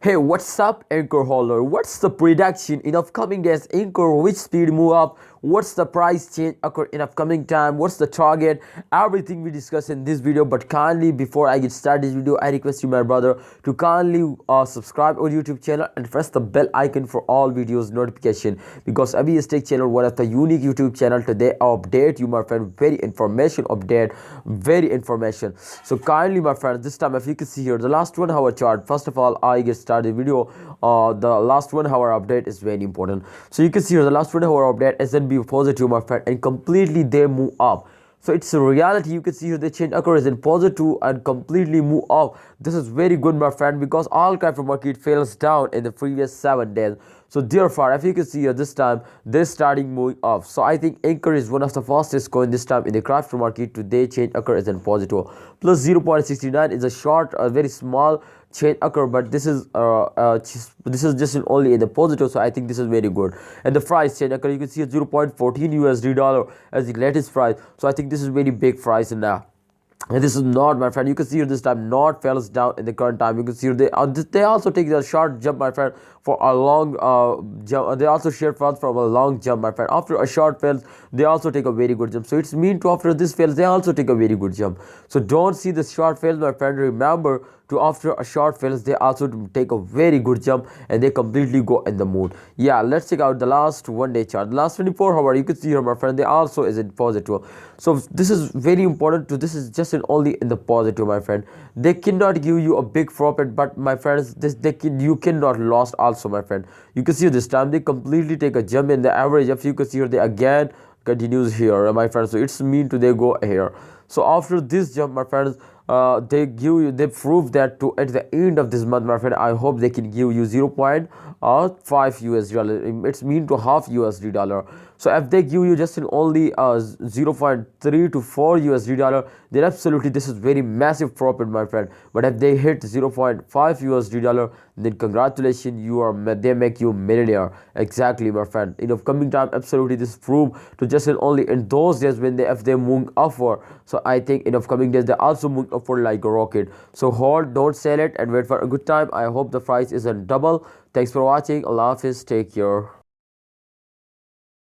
Hey, what's up, Ankr Holder? What's the prediction in upcoming days? Ankr, which speed move up? What's the price change occur in upcoming time? What's the target? Everything we discuss in this video. But kindly, before I get started this video, I request you, my brother, to kindly subscribe our YouTube channel and press the bell icon for all videos notification. Because Abhi Tech channel, one of the unique YouTube channel today, update you, my friend, very information update, very information. So kindly, my friend, this time if you can see here the last 1 hour chart. First of all, I get started video. The last 1 hour update is very important. So you can see here the last 1 hour update SNB positive, my friend, and completely they move up. So it's a reality. You can see here the change occurs in positive and completely move up. This is very good, my friend, because all crypto market fails down in the previous 7 days. So therefore, if you can see here this time they're starting moving up. So I think Ankr is one of the fastest coin this time in the crypto market. Today change occurs in positive plus 0.69 is a short, a very small change occur, but this is just only in the positive. So I think this is very good. And the price change occur, you can see a 0.14 USD dollar as the latest price. So I think this is very big price now. And this is not, my friend, you can see here this time not falls down in the current time. You can see here they also take a short jump, my friend, for a long jump. They also share falls from a long jump, my friend. After a short fails, they also take a very good jump. So it's mean to after this fails, they also take a very good jump. So don't see the short fails, my friend. Remember to after a short fails, they also take a very good jump and they completely go in the mood. Yeah, let's check out the last 1 day chart. The last 24 hours, you can see here, my friend, they also is in positive. So this is very important to, this is just only in the positive, my friend. They cannot give you a big profit, but my friends, you cannot lost also, my friend. You can see this time they completely take a jump in the average. If you can see here, they again continues here, my friends. So it's mean to they go here. So after this jump, my friends, they prove that to at the end of this month, my friend, I hope they can give you 0.5 USD dollar. It's mean to half USD dollar. So if they give you just in only 0.3 to 4 USD dollar, then absolutely this is very massive profit, my friend. But if they hit 0.5 USD dollar, then congratulations, they make you millionaire. Exactly, my friend. In upcoming time, absolutely this prove to just in only in those days when if they move upward. So I think in upcoming days they also move upward like a rocket. So hold, don't sell it, and wait for a good time. I hope the price isn't double. Thanks for watching. Allah Hafiz, take care.